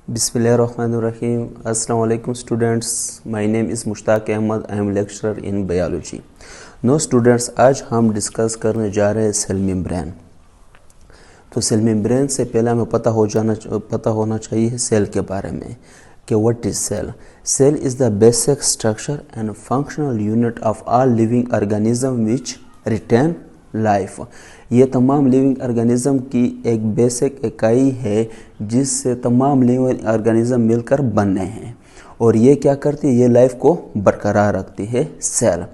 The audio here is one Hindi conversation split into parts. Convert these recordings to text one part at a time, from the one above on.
Bismillahirrahmanirrahim. Assalamu alaikum students. My name is Mushtaq Ahmad. I am lecturer in biology. Now students, आज हम डिस्कस करने जा रहे हैं सेल मेम्ब्रेन. तो सेल मेम्ब्रेन से पहले हमें पता होना चाहिए सेल के बारे में कि what is cell. Cell is the basic structure and functional unit of all living organism which retain life. ये तमाम लिविंग ऑर्गेनिज्म की एक बेसिक इकाई है जिससे तमाम लिविंग ऑर्गेनिज्म मिलकर बने हैं और ये क्या करती है, ये लाइफ को बरकरार रखती है सेल.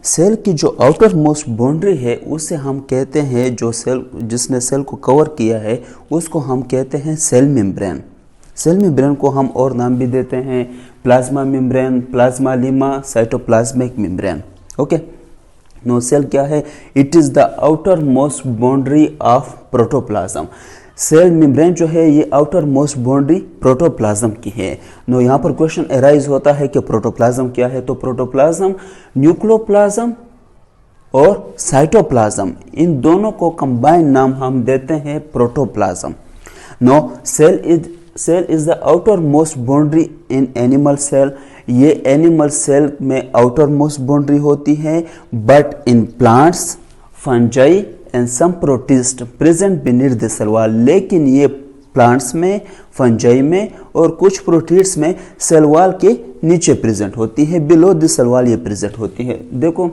सेल की जो आउटर मोस्ट बाउंड्री है उसे हम कहते हैं, जो सेल जिसने सेल को कवर किया है उसको हम कहते हैं सेल मेम्ब्रेन. सेल मेम्ब्रेन को हम और नाम भी देते हैं plasma membrane, plasmalemma, cytoplasmic membrane. Okay. Cell क्या है? It is the outer most boundary of protoplasm. Cell membrane जो है ये आउटर मोस्ट बाउंड्री प्रोटोप्लाज्म की है. यहाँ पर क्वेश्चन अराइज होता है कि प्रोटोप्लाज्म क्या है. तो प्रोटोप्लाज्म न्यूक्लियोप्लाज्म और साइटोप्लाज्म, इन दोनों को कंबाइन नाम हम देते हैं protoplasm. Cell is the outer most boundary in animal cell. ये एनिमल सेल में आउटर मोस्ट बाउंड्री होती है, but in plants, fungi and some protist present beneath the cell wall. लेकिन ये प्लांट्स में, फंजाई में और कुछ प्रोटिस्ट में सेल वॉल के नीचे प्रेजेंट होती है, बिलो द सेल वॉल ये प्रेजेंट होती है. देखो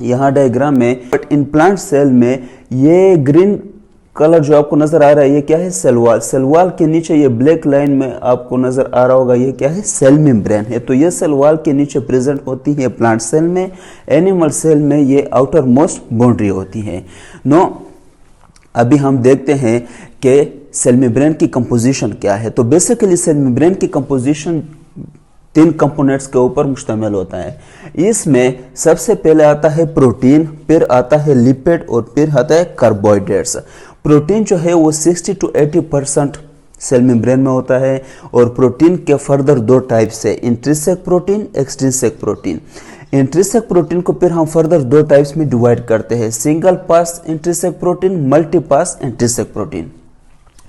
यहाँ डायग्राम में, बट इन प्लांट सेल में ये ग्रीन कलर जो आपको नजर आ रहा है ये क्या है? Cell wall. सेल वॉल के नीचे ये ब्लैक लाइन में आपको नजर आ रहा होगा ये क्या है? सेल मेम्ब्रेन है. तो ये सेल वॉल के नीचे प्रेजेंट होती है प्लांट सेल में. एनिमल सेल में ये आउटर मोस्ट बाउंड्री होती है. अभी हम देखते हैं कि सेल मेम्ब्रेन की कंपोजिशन क्या है. तो बेसिकली सेल मेम्ब्रेन की कंपोजिशन 3 कंपोनेंट्स के ऊपर मुश्तमिल होता है. इसमें सबसे पहले आता है प्रोटीन, फिर आता है लिपिड और फिर आता है कार्बोहाइड्रेट्स. प्रोटीन जो है वो 60 to 80% सेल मेम्ब्रेन में होता है और प्रोटीन के फर्दर 2 टाइप्स है, intrinsic protein, extrinsic protein. Intrinsic protein को फिर हम फर्दर 2 टाइप्स में डिवाइड करते हैं, single pass intrinsic protein, multi pass intrinsic protein.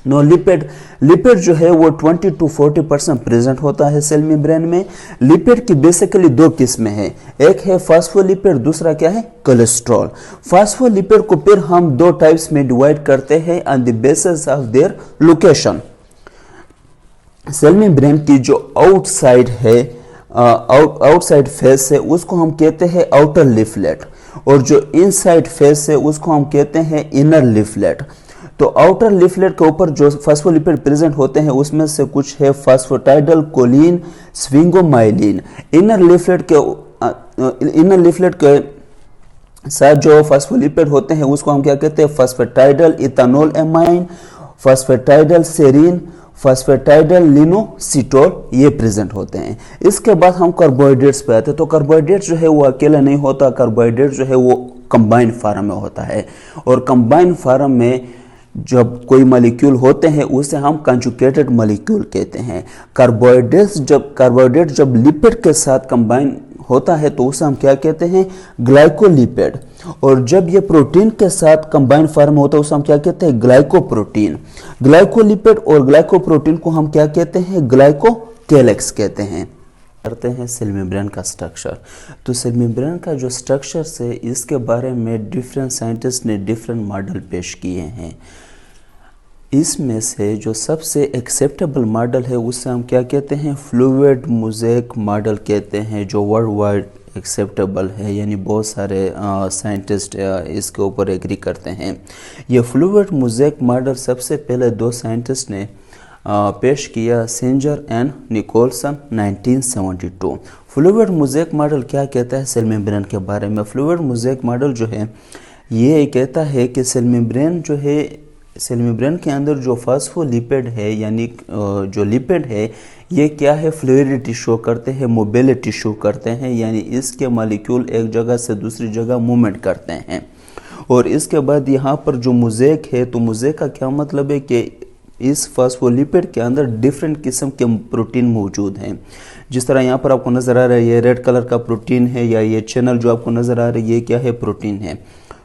Lipid जो है वो 20 to 40% प्रेजेंट होता है सेल मेम्ब्रेन में. लिपिड की बेसिकली 2 किस्में हैं, एक है फास्फोलिपिड, दूसरा क्या है? कोलेस्ट्रॉल. फास्फोलिपिड को फिर हम 2 टाइप्स में डिवाइड करते हैं on the basis of their location. Cell membrane की जो आउटसाइड है, आउटसाइड फेस है उसको हम कहते हैं आउटर लीफलेट और जो इनसाइड फेस है उसको हम कहते हैं इनर लीफलेट. तो आउटर लीफलेट के ऊपर जो फास्फोलिपिड प्रेजेंट होते हैं उसमें से कुछ है फास्फोटाइडल कोलिन, स्विंगोमाइलिन. इनर लीफलेट के साथ जो फास्फोलिपिड होते हैं उसको हम क्या कहते हैं? फास्फेटाइडल इथानोल एमाइन, फास्फेटाइडल सेरीन, फास्फेटाइडल लिनोसिटोल, ये प्रेजेंट होते हैं. इसके बाद हम कार्बोहाइड्रेट्स पे आते हैं. तो कार्बोहाइड्रेट जो है वो अकेला नहीं होता, कार्बोहाइड्रेट जो है वो कंबाइंड फॉर्म में होता है और कंबाइंड फॉर्म में जब कोई मॉलिक्यूल होते हैं उसे हम कंजुगेटेड मॉलिक्यूल कहते हैं. कार्बोहाइड्रेट जब लिपिड के साथ कंबाइन होता है तो उसे हम क्या कहते हैं? ग्लाइकोलिपिड. और जब ये प्रोटीन के साथ कंबाइन फॉर्म होता है उसे हम क्या कहते हैं? ग्लाइकोप्रोटीन. ग्लाइकोलिपिड और ग्लाइकोप्रोटीन को हम क्या कहते हैं? ग्लाइकोकेलेक्स कहते हैं. करते हैं सेल मेम्ब्रेन का स्ट्रक्चर. तो सेल मेम्ब्रेन का जो स्ट्रक्चर है इसके बारे में डिफरेंट साइंटिस्ट ने डिफरेंट मॉडल पेश किए हैं. इसमें से जो सबसे एक्सेप्टेबल मॉडल है उससे हम क्या कहते हैं? फ्लूइड मोज़ेक मॉडल कहते हैं, जो वर्ल्ड वाइड एक्सेप्टेबल है, यानी बहुत सारे साइंटिस्ट इसके ऊपर एग्री करते हैं. ये फ्लूइड मोज़ेक मॉडल सबसे पहले 2 साइंटिस्ट ने पेश किया, Singer and Nicolson 1972. Fluid mosaic model क्या कहता है सेल मेम्ब्रेन के बारे में? फ्लूइड मोज़ेक मॉडल जो है ये कहता है कि सेल मेम्ब्रेन जो है, सेल मेम्ब्रेन के अंदर जो फास्फोलिपिड है यानी जो लिपिड है ये क्या है? फ्लूइडिटी शो करते हैं, मोबिलिटी शो करते हैं, यानी इसके मॉलिक्यूल एक जगह से दूसरी जगह मूवमेंट करते हैं. और इसके बाद यहाँ पर जो मोज़ेक है, तो मोज़ेक का क्या मतलब है कि इस फास्फोलिपिड के अंदर डिफरेंट किस्म के प्रोटीन मौजूद हैं. जिस तरह यहाँ पर आपको नज़र आ रहा है ये रेड कलर का प्रोटीन है, या ये चैनल जो आपको नज़र आ रहा है ये क्या है? प्रोटीन है.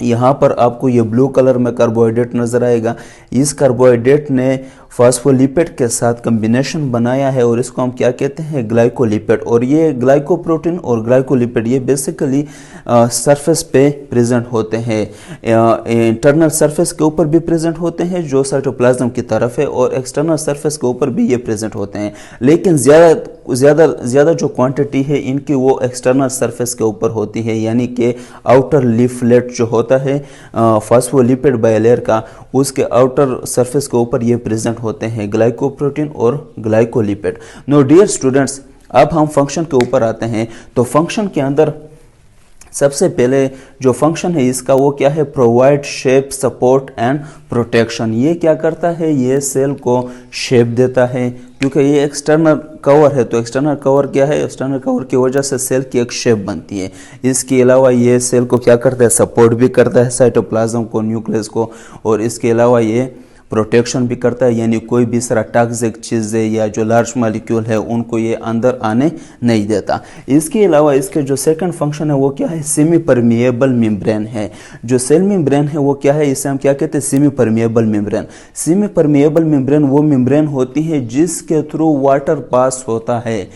यहाँ पर आपको ये ब्लू कलर में कार्बोहाइड्रेट नज़र आएगा। इस कार्बोहाइड्रेट ने फास्फोलिपिड के साथ कम्बिनेशन बनाया है और इसको हम क्या कहते हैं, ग्लाइकोलिपिड। और ये ग्लाइकोप्रोटीन और ग्लाइकोलिपिड ये बेसिकली सरफेस पे प्रेजेंट होते हैं, इंटरनल सरफेस के ऊपर भी प्रेजेंट होते हैं जो साइटोप्लाज्म की तरफ है, और एक्सटर्नल सरफेस के ऊपर भी ये प्रेजेंट होते हैं। लेकिन ज़्यादा जो क्वांटिटी है इनकी वो एक्सटर्नल सरफेस के ऊपर होती है, यानी कि आउटर लीफलेट जो होता है फास्फोलिपिड बायलेयर का, उसके आउटर सरफेस के ऊपर ये प्रेजेंट होते हैं ग्लाइकोप्रोटीन और ग्लाइकोलिपिड। नो डियर स्टूडेंट्स, अब हम फंक्शन के ऊपर आते हैं। तो फंक्शन के अंदर सबसे पहले जो फंक्शन है इसका वो क्या है, provide shape, support and protection. ये क्या करता है, ये सेल को शेप देता है, क्योंकि ये एक्सटर्नल कवर है। तो एक्सटर्नल कवर क्या है, एक्सटर्नल कवर की वजह से सेल की एक शेप बनती है। इसके अलावा ये सेल को क्या करता है, सपोर्ट भी करता है साइटोप्लाज्म को, न्यूक्लियस को, और इसके अलावा ये प्रोटेक्शन भी करता है, यानी कोई भी सारा टॉक्सिक चीज़ें या जो लार्ज मॉलिक्यूल है उनको ये अंदर आने नहीं देता। इसके अलावा इसके जो सेकंड फंक्शन है वो क्या है, सेमी परमिएबल मेम्ब्रेन है। जो सेल मेम्ब्रेन है वो क्या है, इसे हम क्या कहते हैं, semi permeable membrane. Semi permeable membrane वो मेम्ब्रेन होती है जिसके थ्रू वाटर पास होता है,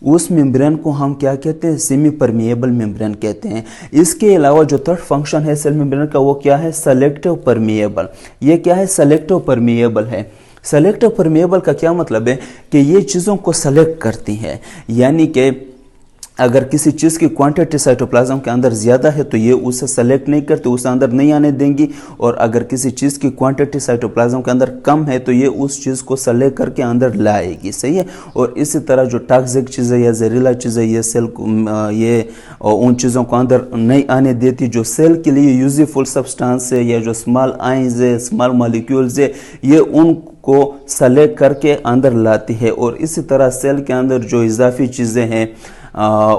उस मेम्ब्रेन को हम क्या कहते हैं, सेमी परमिएबल मेम्ब्रेन कहते हैं। इसके अलावा जो थर्ड फंक्शन है सेल मेम्ब्रेन का वो क्या है, सेलेक्टिव परमिएबल। ये क्या है, सेलेक्टिव परमिएबल है। सेलेक्टिव परमिएबल का क्या मतलब है कि ये चीज़ों को सेलेक्ट करती है, यानी कि अगर किसी चीज़ की क्वांटिटी साइटोप्लाज्म के अंदर ज़्यादा है तो ये उसे सेलेक्ट नहीं करती, उसे अंदर नहीं आने देंगी, और अगर किसी चीज़ की क्वांटिटी साइटोप्लाज्म के अंदर कम है तो ये उस चीज़ को सेलेक्ट करके अंदर लाएगी, सही है। और इसी तरह जो टॉक्सिक चीज़ें या जहरीला चीज़ें ये सेल ये उन चीज़ों को अंदर नहीं आने देती। जो सेल के लिए यूजफुल सब्सटेंस है या जो स्मॉल आइंस है, स्मॉल मॉलिक्यूल्स है, ये उनको सेलेक्ट करके अंदर लाती है। और इसी तरह सेल के अंदर जो इजाफी चीज़ें हैं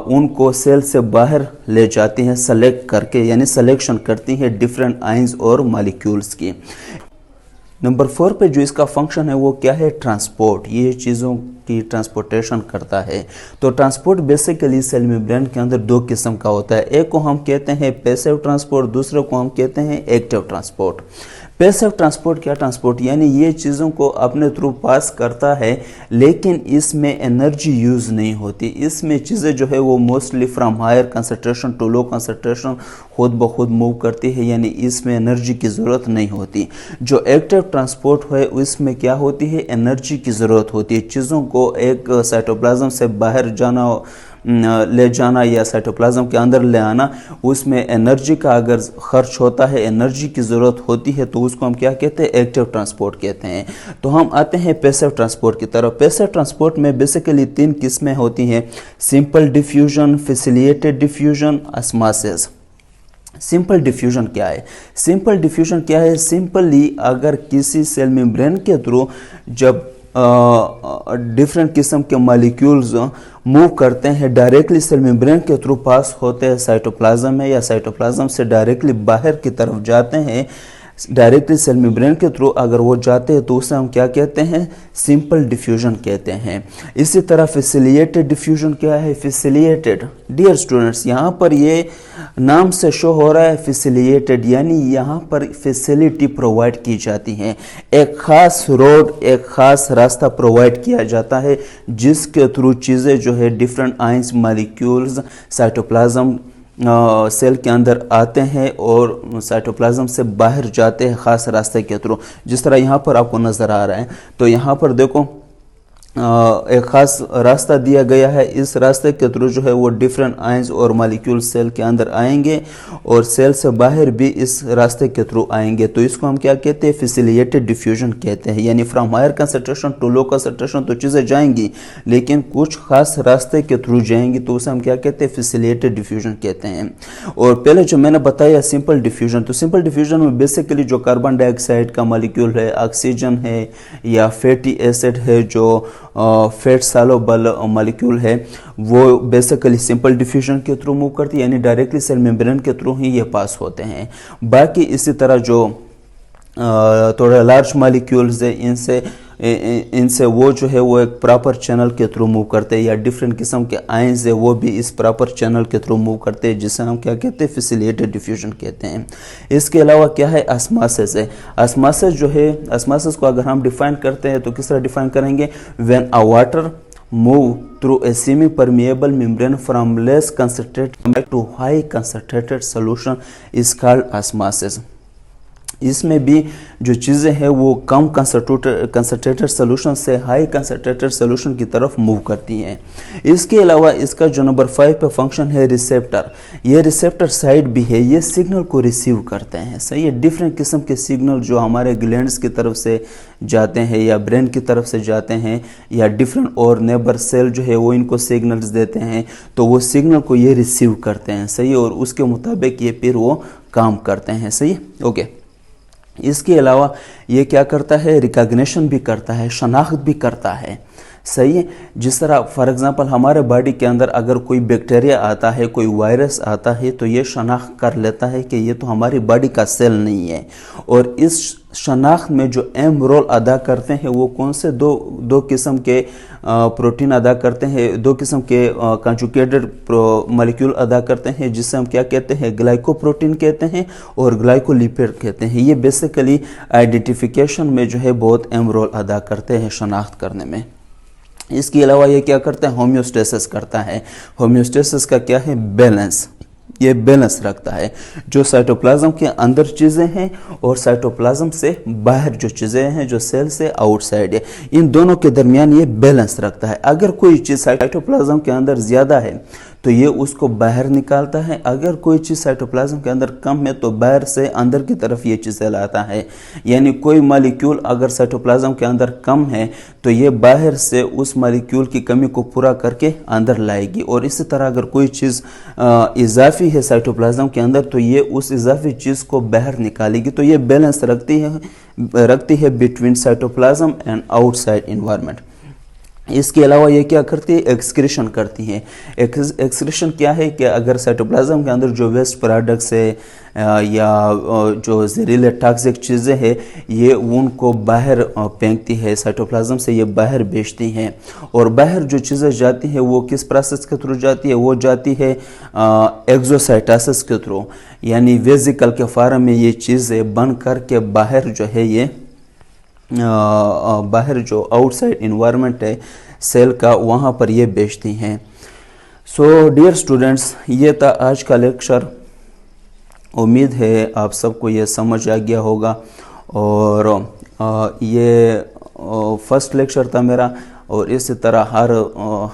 उनको सेल से बाहर ले जाती हैं सेलेक्ट करके, यानी सिलेक्शन करती हैं डिफरेंट आइंस और मॉलिक्यूल्स की। नंबर 4 पे जो इसका फंक्शन है वो क्या है, ट्रांसपोर्ट। ये चीज़ों की ट्रांसपोर्टेशन करता है। तो ट्रांसपोर्ट बेसिकली सेल मेम्ब्रेन के अंदर दो किस्म का होता है। एक को हम कहते हैं पैसिव ट्रांसपोर्ट, दूसरे को हम कहते हैं एक्टिव ट्रांसपोर्ट। पैसिव ट्रांसपोर्ट क्या ट्रांसपोर्ट, यानी ये चीज़ों को अपने थ्रू पास करता है लेकिन इसमें एनर्जी यूज़ नहीं होती। इसमें चीज़ें जो है वो mostly from higher concentration to low concentration खुद ब खुद मूव करती है, यानी इसमें एनर्जी की ज़रूरत नहीं होती। जो एक्टिव ट्रांसपोर्ट है उसमें क्या होती है, एनर्जी की ज़रूरत होती है। चीज़ों को एक साइटोप्लाज्म से बाहर ले जाना या साइटोप्लाज्म के अंदर ले आना, उसमें एनर्जी का अगर खर्च होता है, एनर्जी की ज़रूरत होती है, तो उसको हम क्या कहते हैं, एक्टिव ट्रांसपोर्ट कहते हैं। तो हम आते हैं पैसिव ट्रांसपोर्ट की तरफ। पैसिव ट्रांसपोर्ट में बेसिकली 3 किस्में होती हैं, simple diffusion, facilitated diffusion, osmosis. Simple diffusion क्या है, सिंपल डिफ्यूजन क्या है, सिंपली अगर किसी सेल मेम्ब्रेन के थ्रू जब डिफरेंट किस्म के मॉलिक्यूल्स मूव करते हैं, डायरेक्टली सेल मेम्ब्रेन के थ्रू पास होते हैं साइटोप्लाज्म में, या साइटोप्लाज्म से डायरेक्टली बाहर की तरफ जाते हैं, डायरेक्टली सेल मेम्ब्रेन के थ्रू अगर वो जाते हैं तो उसे हम क्या कहते हैं, सिंपल डिफ्यूजन कहते हैं। इसी तरह फैसिलिटेटेड डिफ्यूजन क्या है, फैसिलिटेटेड। डियर स्टूडेंट्स, यहाँ पर ये नाम से शो हो रहा है फैसिलिटेटेड, यानी यहाँ पर फैसिलिटी प्रोवाइड की जाती है। एक ख़ास रोड, एक ख़ास रास्ता प्रोवाइड किया जाता है जिसके थ्रू चीज़ें जो है different ions molecules cytoplasm cell के अंदर आते हैं और साइटोप्लाज्म से बाहर जाते हैं ख़ास रास्ते के थ्रू, जिस तरह यहाँ पर आपको नज़र आ रहा है। तो यहाँ पर देखो एक ख़ास रास्ता दिया गया है, इस रास्ते के थ्रू जो है वो डिफरेंट आयंस और मॉलिक्यूल सेल के अंदर आएंगे और सेल से बाहर भी इस रास्ते के थ्रू आएंगे। तो इसको हम क्या कहते हैं, फैसिलिटेटेड डिफ्यूजन कहते हैं। यानी from higher concentration to low concentration तो चीज़ें जाएंगी लेकिन कुछ खास रास्ते के थ्रू जाएंगी, तो उसे हम क्या कहते हैं, फैसिलिटेटेड डिफ्यूजन कहते हैं। और पहले जो मैंने बताया सिंपल डिफ्यूजन, तो सिंपल डिफ्यूजन में बेसिकली जो कार्बन डाइऑक्साइड का मॉलिक्यूल है, ऑक्सीजन है या फैटी एसिड है, जो फैट सॉल्युबल मॉलिक्यूल है, वो बेसिकली सिंपल डिफ्यूजन के थ्रू मूव करती है, यानी डायरेक्टली सेल मेम्ब्रेन के थ्रू ही ये पास होते हैं। बाकी इसी तरह जो थोड़े लार्ज मॉलिक्यूल्स है, इनसे इनसे वो जो है वो एक प्रॉपर चैनल के थ्रू मूव करते हैं, या डिफरेंट किस्म के आयंस है वो भी इस प्रॉपर चैनल के थ्रू मूव करते हैं, जिसे हम क्या कहते हैं, फैसिलिटेटेड डिफ्यूजन कहते हैं। इसके अलावा क्या है, ऑस्मोसिस है। ऑस्मोसिस जो है, ऑस्मोसिस को अगर हम डिफाइन करते हैं तो किस तरह डिफाइन करेंगे, when a water move through a semi-permeable membrane from less concentrated to high concentrated solution is called osmosis। इसमें भी जो चीज़ें हैं वो कम कंसनट्रेटेड सोल्यूशन से हाई कंसनट्रेटेड सोल्यूशन की तरफ मूव करती हैं। इसके अलावा इसका जो नंबर 5 पे फंक्शन है रिसेप्टर, ये रिसेप्टर साइड भी है, ये सिग्नल को रिसीव करते हैं। सही है, डिफरेंट किस्म के सिग्नल जो हमारे ग्लैंड्स की तरफ से जाते हैं या ब्रेन की तरफ से जाते हैं, या डिफरेंट और नेबर सेल जो है वो इनको सिग्नल्स देते हैं, तो वो सिग्नल को ये रिसीव करते हैं। सही है, और उसके मुताबिक ये फिर वो काम करते हैं। सही है, ओके। इसके अलावा ये क्या करता है, रिकॉग्निशन भी करता है, शनाख्त भी करता है। सही है, जिस तरह फॉर एग्जांपल हमारे बॉडी के अंदर अगर कोई बैक्टीरिया आता है, कोई वायरस आता है, तो ये शनाख्त कर लेता है कि ये तो हमारी बॉडी का सेल नहीं है। और इस शनाख्त में जो अहम रोल अदा करते हैं वो कौन से दो किस्म के प्रोटीन अदा करते हैं, दो किस्म के कंजुगेटेड मॉलिक्यूल अदा करते हैं, जिसे हम क्या कहते हैं, ग्लाइकोप्रोटीन कहते हैं और ग्लाइकोलिपिड कहते हैं। ये बेसिकली आइडेंटिफिकेशन में जो है बहुत अहम रोल अदा करते हैं शनाख्त करने में। इसके अलावा ये क्या करता है, होम्योस्टेसिस करता है। होम्योस्टेसिस का क्या है, बैलेंस, ये बैलेंस रखता है। जो साइटोप्लाज्म के अंदर चीज़ें हैं और साइटोप्लाज्म से बाहर जो चीज़ें हैं, जो सेल से आउटसाइड है, इन दोनों के दरमियान ये बैलेंस रखता है। अगर कोई चीज़ साइटोप्लाज्म के अंदर ज़्यादा है तो ये उसको बाहर निकालता है, अगर कोई चीज़ साइटोप्लाज्म के अंदर कम है तो बाहर से अंदर की तरफ ये चीज़ें लाता है। यानी कोई मॉलिक्यूल अगर साइटोप्लाज्म के अंदर कम है तो ये बाहर से उस मॉलिक्यूल की कमी को पूरा करके अंदर लाएगी। और इसी तरह अगर कोई चीज़ इजाफी है साइटोप्लाज्म के अंदर तो ये उस इजाफी चीज़ को बाहर निकालेगी। तो ये बैलेंस रखती है between cytoplasm and outside environment. इसके अलावा ये क्या करती है, एक्सक्रीशन करती है। एक्सक्रीशन क्या है कि अगर साइटोप्लाज्म के अंदर जो वेस्ट प्रोडक्ट्स है या जो जहरीले टॉक्सिक चीज़ें हैं, ये उनको बाहर फेंकती है, साइटोप्लाज्म से ये बाहर भेजती हैं। और बाहर जो चीज़ें जाती हैं वो किस प्रोसेस के थ्रू जाती है, वो जाती है एक्सोसाइटोसिस के थ्रू। यानी वेजिकल के फॉर्म में ये चीज़ें बन कर के बाहर जो है ये बाहर जो आउटसाइड इन्वायरमेंट है सेल का, वहाँ पर ये बेचती हैं। सो डियर स्टूडेंट्स, ये था आज का लेक्चर। उम्मीद है आप सबको ये समझ आ गया होगा। और ये फर्स्ट लेक्चर था मेरा, और इसी तरह हर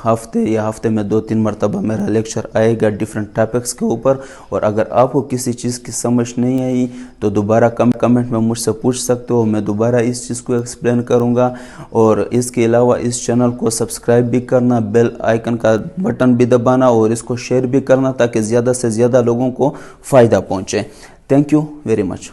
हफ्ते या हफ्ते में 2-3 मरतबा मेरा लेक्चर आएगा डिफरेंट टॉपिक्स के ऊपर। और अगर आपको किसी चीज़ की समझ नहीं आई तो दोबारा कमेंट में मुझसे पूछ सकते हो, मैं दोबारा इस चीज़ को एक्सप्लेन करूँगा। और इसके अलावा इस चैनल को सब्सक्राइब भी करना, बेल आइकन का बटन भी दबाना और इसको शेयर भी करना ताकि ज़्यादा से ज़्यादा लोगों को फ़ायदा पहुँचे। Thank you very much.